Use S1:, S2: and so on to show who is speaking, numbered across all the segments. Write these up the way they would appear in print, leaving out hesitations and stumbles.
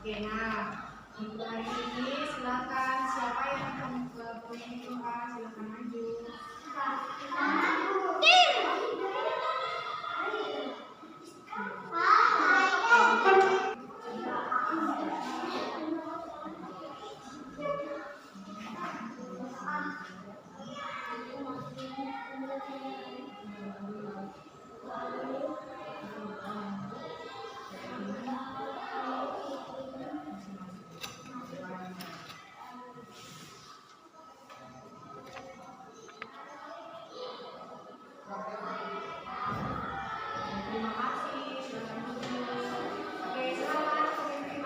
S1: Oke, nah untuk hari ini silakan siapa yang punya itu silakan maju. Terima kasih, silakan duduk. Oke, selamat pemimpin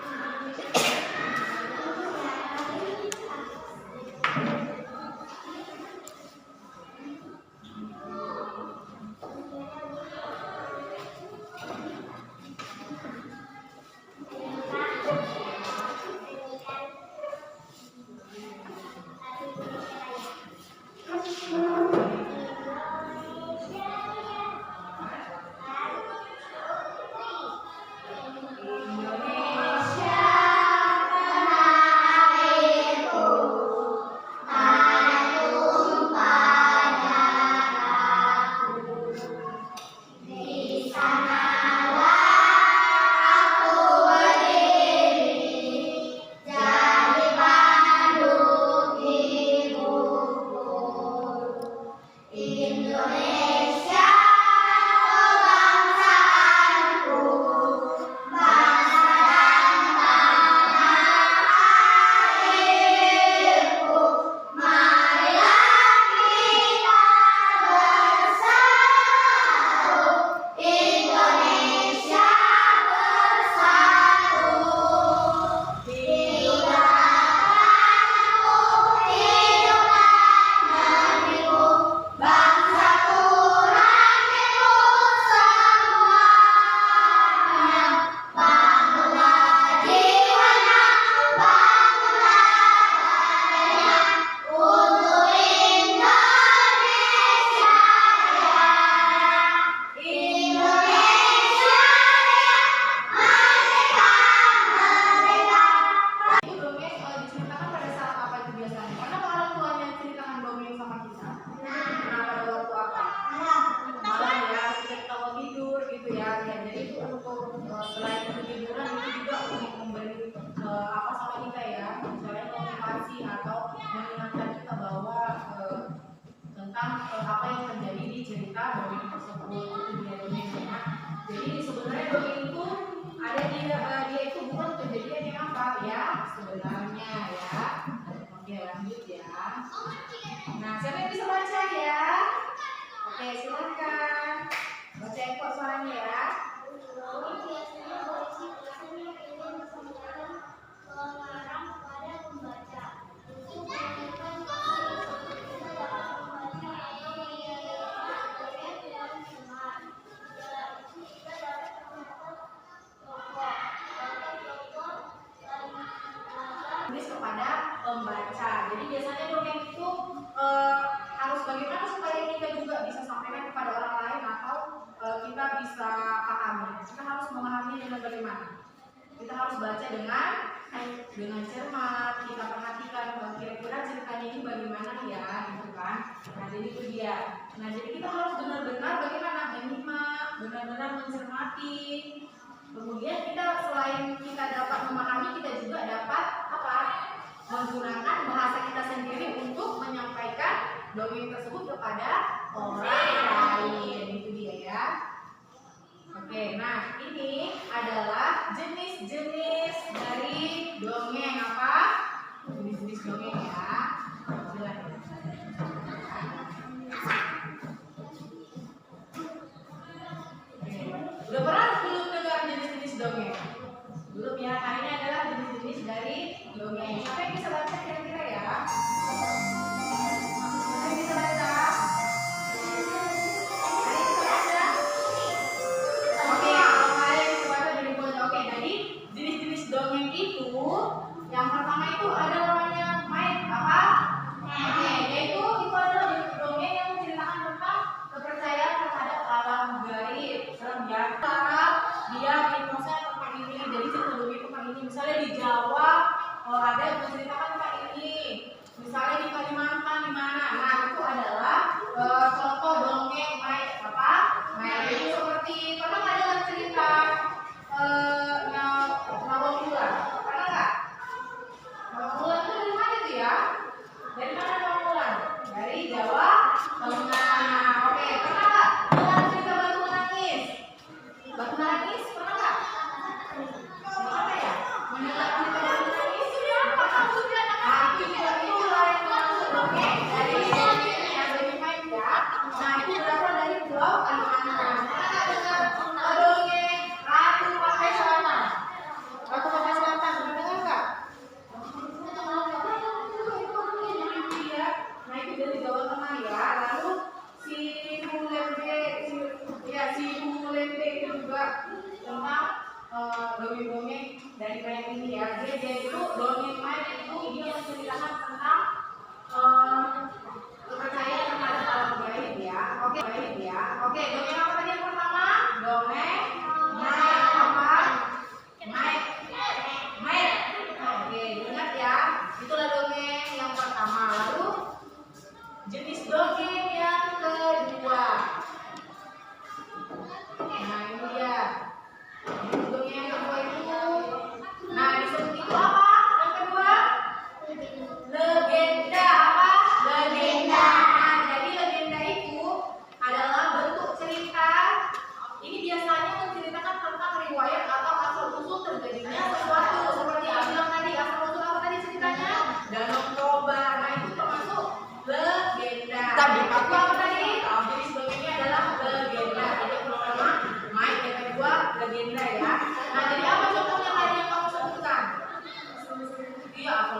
S1: Indonesia. Selain hiburan itu juga untuk memberi apa sama kita ya, misalnya motivasi atau mengingatkan kita bahwa tentang apa yang terjadi di cerita dongeng tersebut itu dia dongengnya. Jadi sebenarnya dongeng itu ada dia itu bukan kejadian yang apa ya sebenarnya ya. Oke, lanjut ya. Nah, siapa yang bisa baca ya? Oke, silakan baca ekor suaranya ya. Tulis kepada pembaca. Jadi biasanya dongeng itu harus bagaimana supaya kita juga bisa sampaikan kepada orang lain atau kita bisa pahami. Kita harus memahami dengan bagaimana. Kita harus baca dengan cermat. Kita perhatikan kira-kira ceritanya ini bagaimana ya, gitu kan. Nah, jadi itu dia. Nah, jadi kita harus benar-benar bagaimana menyimak, benar-benar mencermati. Kemudian kita selain kita dapat memahami, kita juga dapat menggunakan bahasa kita sendiri untuk menyampaikan dongeng tersebut kepada orang lain. Itu dia ya. Oke, nah ini adalah jenis-jenis dari dongeng apa? Jenis-jenis dongeng ya. Silakan. Oke. Udah pernah belum dengar jenis-jenis dongeng? Belum ya. Nah, ini adalah jenis-jenis dari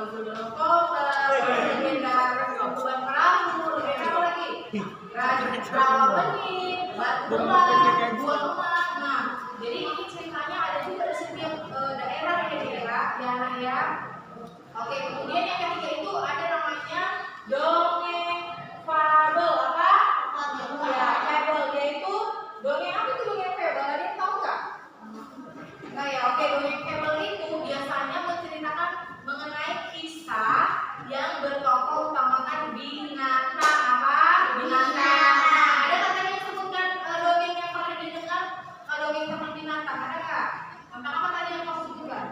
S1: Rasul dalam Oktober, legenda Beban Perahu, legenda apa lagi? Rawa Bening, Batu Emas, Buah Emas. Nah, jadi ini ceritanya ada juga di setiap daerah ya anak ya. Oke, kemudian yang ketiga itu ada namanya dongeng fabel. Apa? Ya, fabel, yaitu dongeng apa itu dongeng fabel? Ada yang tahu nggak? Nah ya, oke, dongeng fabel itu biasanya menceritakan mengenai kisah yang bertokoh utamakan binatang. Apa? Binatang. Nah, ada katanya yang sebutkan dongeng yang pernah didengar, dongeng tentang binatang, ada nggak? Tentang apa tadi yang kamu sebutkan?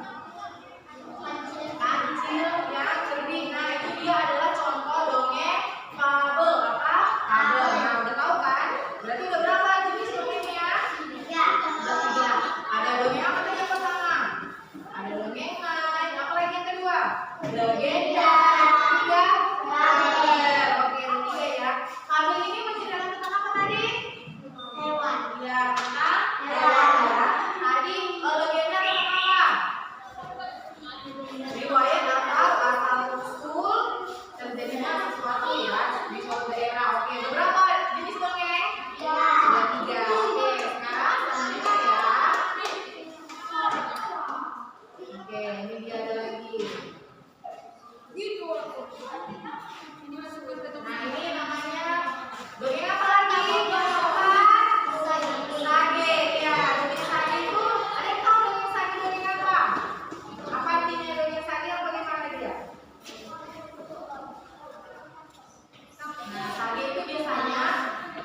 S1: Kancil yang cerdik. Nah, itu dia adalah contoh dongeng fabel. Apa? Fabel. Nah, udah tahu kan? Berarti udah berapa jenis dongengnya? Udah 3. Ada dongeng apa tadi yang pertama? Ada dongeng apa lagi yang kedua? Legenda. Ketiga? Fabel. Oke, yang ketiga ya. Fabel ini menceritakan tentang apa tadi? Hewan. Ya, tentang hewan ya. Tadi legenda tentang apa? Riwayat asal usul terjadinya sesuatu ya di suatu daerah. Oke, beberapa jenis dongeng? Sudah 3. Oke, sekarang selanjutnya ya. Oke, ini dia ada lagi. Nah, ini namanya dongeng apa lagi? Sage. Ya, dongeng sage itu ada yang tahu dongeng sage dongeng apa? Apa artinya dongeng sage? Bagaimana dia? Nah, sage itu biasanya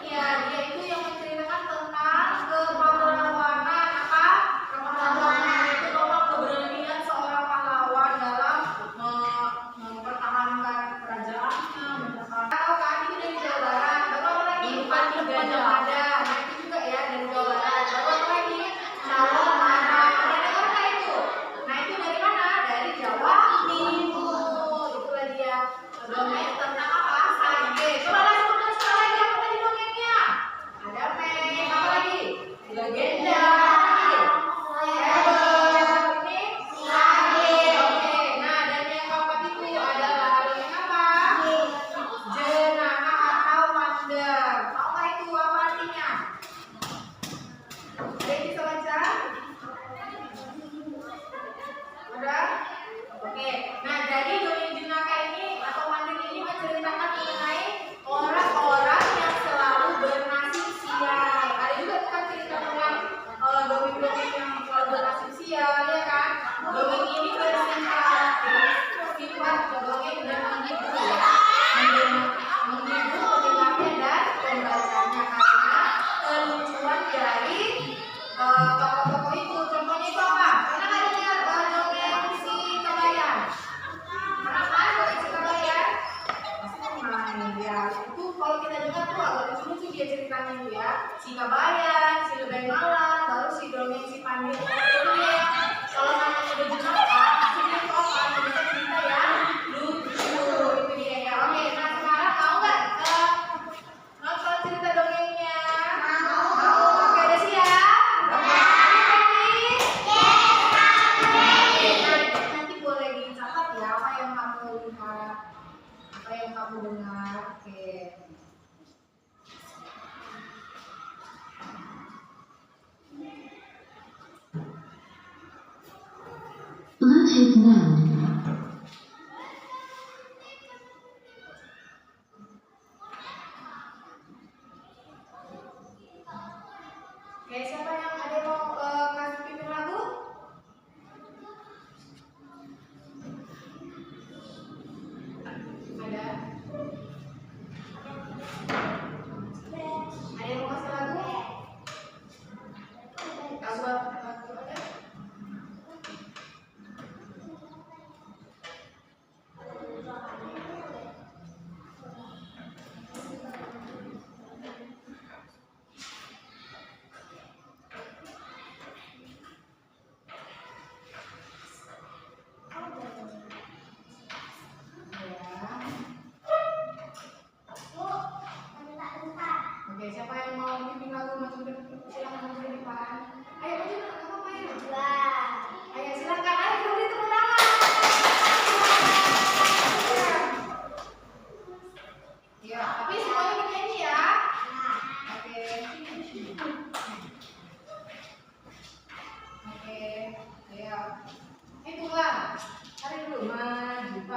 S1: ya dia itu yang menceritakan tentang kepahlawanan. Apa? Kepahlawanan itu tentang keberanian seorang pahlawan dalam mempertahankan kerajaannya, mempertahankan. Tahu kan itu dari Jawa Barat. Lalu apa lagi? Padi Gajah Mada. Nah, itu juga ya dari Jawa Barat. Lalu apa lagi? Calon Arang. Pernah dengar nggak itu? Nah, itu dari mana? Dari Jawa Timur. Itulah dia dongeng tentang apa? Sage. Coba lagi sebutkan sekali lagi apa tadi dongengnya? Ada Meng. Apa lagi? Legenda. Apa lagi? Fabel. Ini sage. Oke. Nah, dan yang keempat itu adalah dongeng apa? Jenaka atau Wonder. Tahu nggak itu apa artinya? Ada yang bisa baca? Udah? Oke. Nah, jadi dongeng jenaka ini atau Wonder ini menceritakan mengenai orang-orang yang selalu bernasib sial. Ada juga kan cerita tentang dongeng-dongeng yang selalu bernasib sial, ya kan? Dongeng ini bersifat dongeng dan menghibur ya. Menghibur pendengarnya dan pembacanya karena kelucuan dari tokoh-tokoh itu. Contohnya itu apa? Pernah nggak dengar dongeng si Kabayan? Pernah kan dongeng si Kabayan? Pernah ya. Itu kalau kita dengar tuh agak lucu-lucu dia ceritanya itu ya. Si Kabayan, si Lebay Malam, baru si dongeng si Pandir. Itu ya. Kalau namanya udah jenaka, maksudnya itu apa? Kita cerita ya lucu. Itu dia ya. Oke, nah sekarang mau nggak nonton cerita dongengnya? Mau. Oke, udah siap? Nanti boleh dicatat ya apa yang kamu lihat, apa yang kamu dengar. Oke.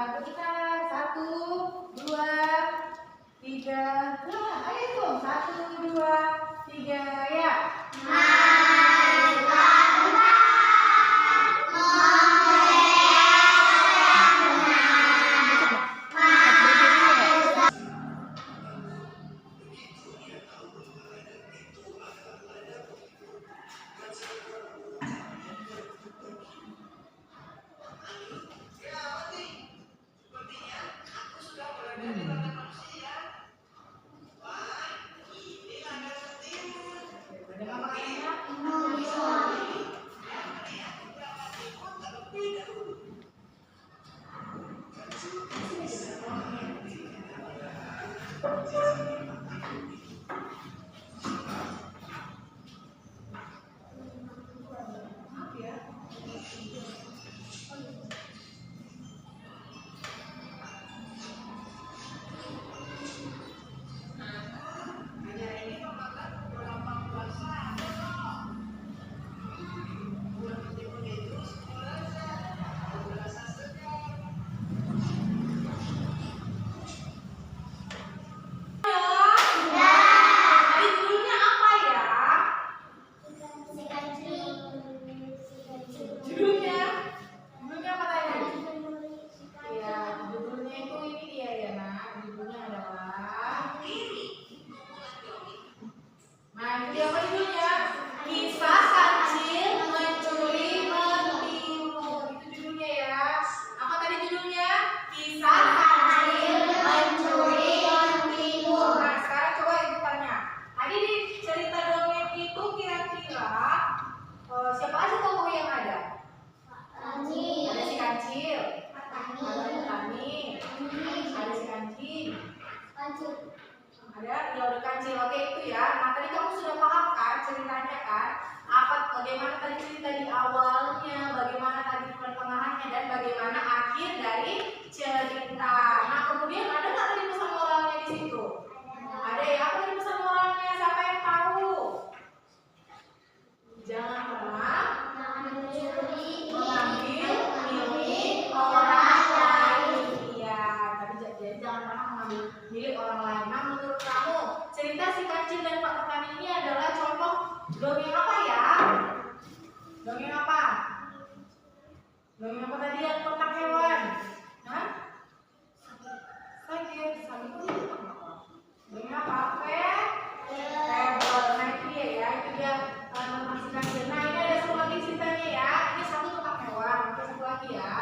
S1: bantu kita. 1, 2, 3. Nah, ayo hitung. 1, 2, 3 ya. Ada ya udah kancil. Oke itu ya. Nah tadi kamu sudah paham kan ceritanya kan? Bagaimana tadi cerita di awalnya, bagaimana tadi pertengahannya dan bagaimana akhir dari cerita. Nah kemudian ada nggak tadi pesan moralnya di situ? Ada ya. Apa tadi pesan moralnya? Siapa yang tahu? Jangan pernah mengambil milik orang lain. Iya. Jadi jangan pernah mengambil milik orang lain. Nah menurut kamu cerita si kancil dan Pak Petani ini adalah contoh dongeng apa ya? Dongeng apa? Dongeng apa tadi yang tentang hewan? Hah? Sakit, sakit itu apa? Dongeng apa? Fable. Nah itu dia ya, itu dia tentang si kancil. Nah ini ada satu lagi ceritanya ya. Ini satu tentang hewan, oke satu lagi ya.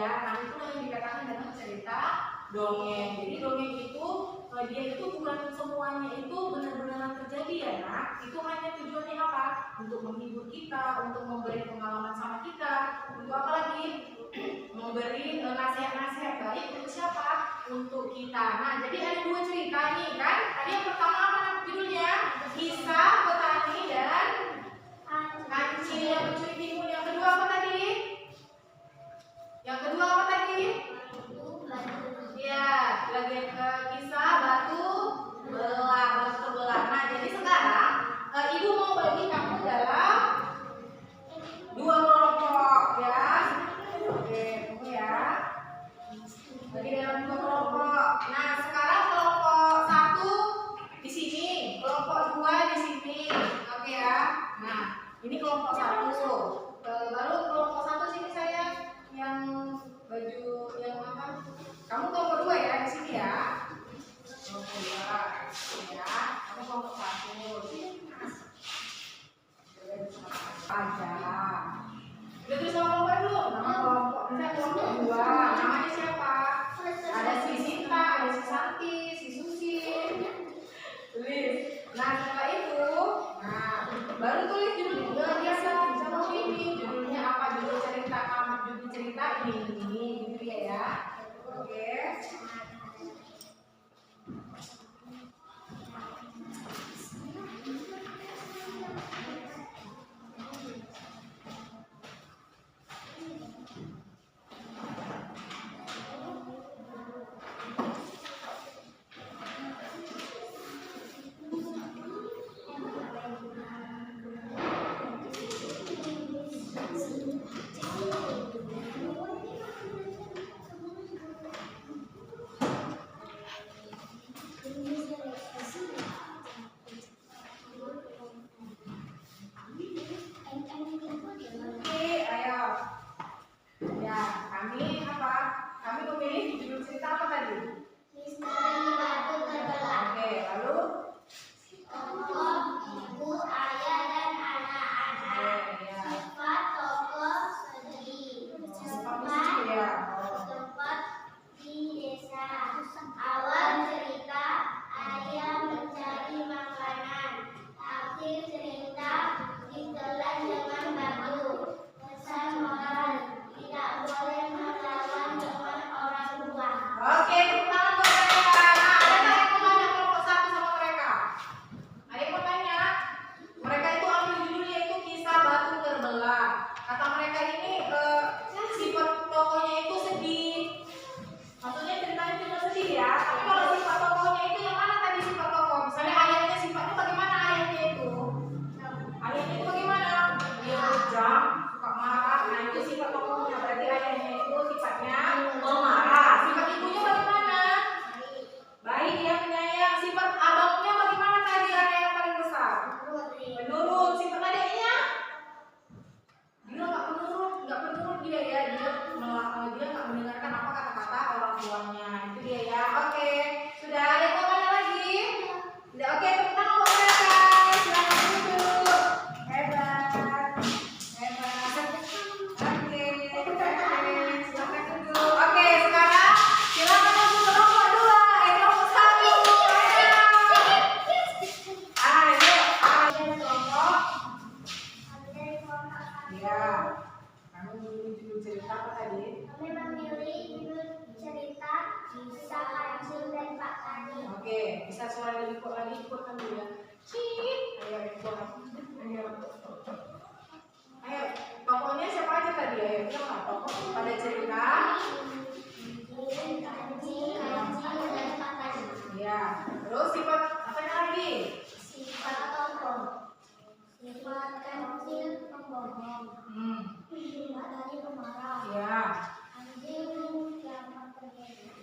S1: ya. Nah itulah yang dikatakan dengan cerita dongeng. Jadi dongeng itu dia itu bukan semuanya itu benar-benar terjadi ya nak. Itu hanya tujuannya apa? Untuk menghibur kita, untuk memberi pengalaman sama kita, untuk apa lagi? Memberi nasihat-nasihat baik untuk siapa? Untuk kita. Nah jadi ada dua cerita nih kan. Tadi yang pertama apa judulnya? Kisah petani dan kancil yang mencuri timun. Yang kedua apa tadi? Yang kedua apa tadi? Ya, lagi kisah batu belah. Nah, jadi sekarang ibu mau bagi kamu dalam dua kelompok ya. Oke, tunggu ya. Bagi dalam dua kelompok. Nah, sekarang kelompok satu di sini, kelompok dua di sini. Oke ya. Nah, ini kelompok satu. Baru kelompok satu sini saya yang baju yang apa? Kamu kelompok dua ya di sini ya. Kelompok dua ya. Kamu kelompok satu. Aja. Udah tulis nama kelompok dulu. Nama kelompok. Misalnya kelompok dua. Namanya siapa? Ada si Sinta, ada si Santi, si Susi. Tulis. Nah setelah itu, baru tulis judul biasa. Misalnya ini judulnya apa? Judul cerita kamu, judul cerita ini gitu ya. Oke.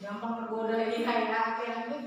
S1: Gampang tergoda ya. Oke, lanjut.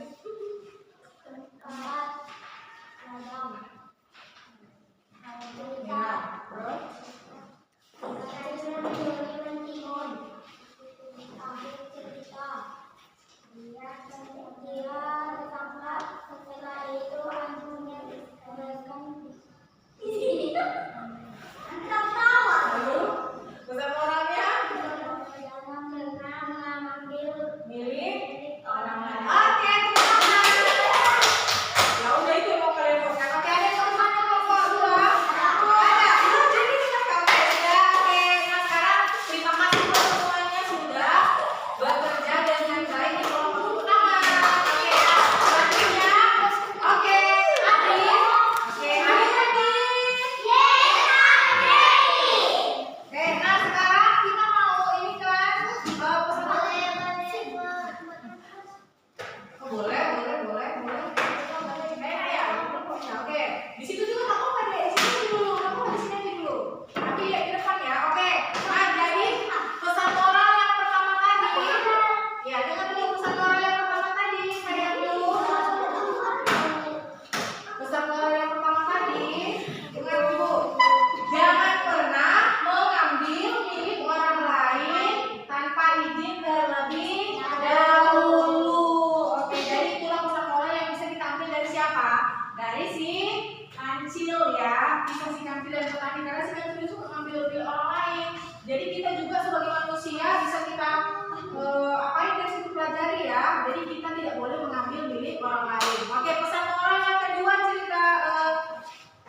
S1: jadi kita tidak boleh mengambil milik orang lain. Oke, pesan moral yang kedua cerita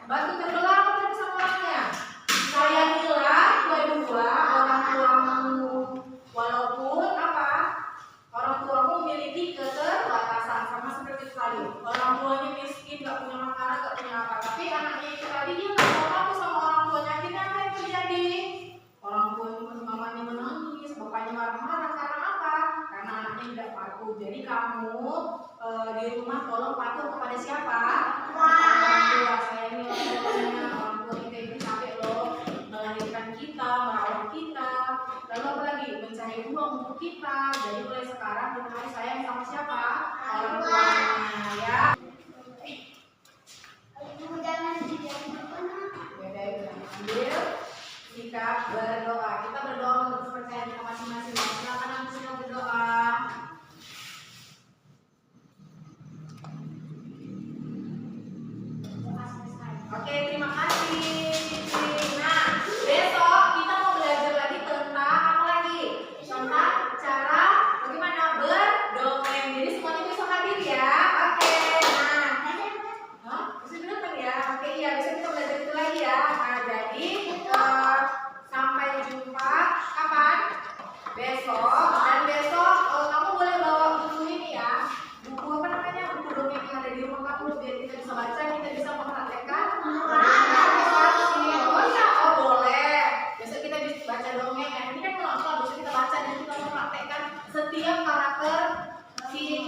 S1: batu terbelah. Apa pesan moralnya? Sayangilah kedua orang tuamu, walaupun apa? Orang tuamu memiliki keterbatasan, sama seperti tadi. Orang tuanya miskin, gak punya makanan, gak punya apa. Tapi anaknya itu tadi dia gak mau ngaku sama orang tuanya. Akhirnya apa yang terjadi? Orang tuanya, mamanya menangis, bapaknya marah-marah. Karena apa? Karena anaknya tidak patuh. Jadi kamu di rumah tolong patuh kepada siapa? Orang tua. Sayangi orang tuanya. Orang tua kita itu capek loh melahirkan kita, merawat kita. Lalu apa lagi? Mencari uang untuk kita. Jadi mulai sekarang kita harus sayang sama siapa? Orang tuanya, ya. Ambil sikap berdoa. Kita berdoa untuk kepercayaan kita masing-masing. Silakan nanti semua berdoa. Oke, terima kasih. Nah, besok kita mau belajar lagi tentang apa lagi? Tentang cara bagaimana berdongeng. Jadi semuanya besok hadir ya. Oke. Nah, bisa datang ya. Oke, iya besok kita belajar itu lagi ya. Nah, jadi sampai jumpa kapan? Besok. Dan besok kamu boleh bawa buku ini ya. Buku apa namanya? Buku dongeng yang ada di rumah kamu biar kita bisa baca, kita bisa mempraktekkan. Oh iya, oh boleh. Besok kita bisa baca dongeng ya. Ini kan penonton, besok kita baca dan kita mempraktekkan setiap karakter si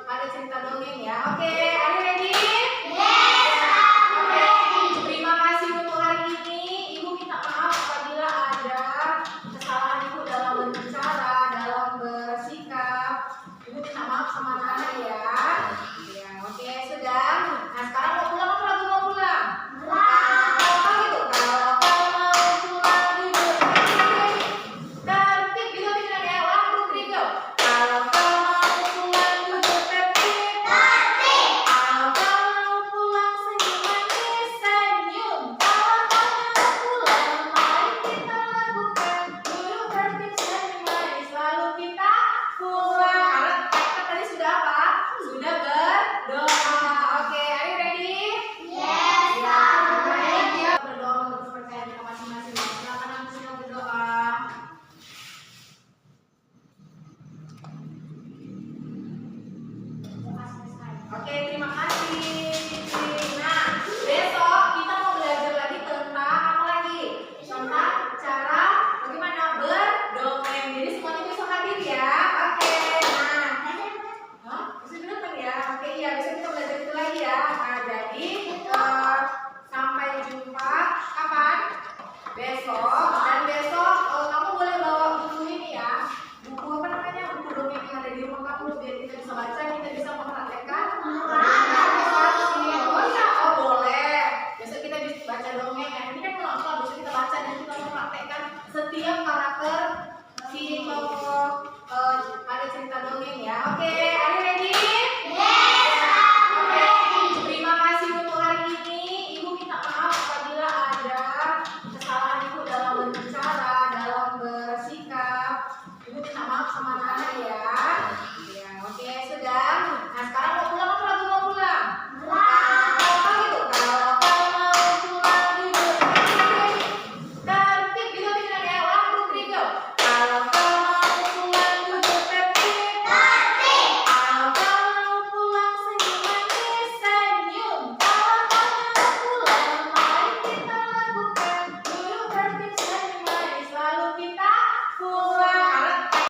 S1: ada cerita dongeng ya. Oke, ayo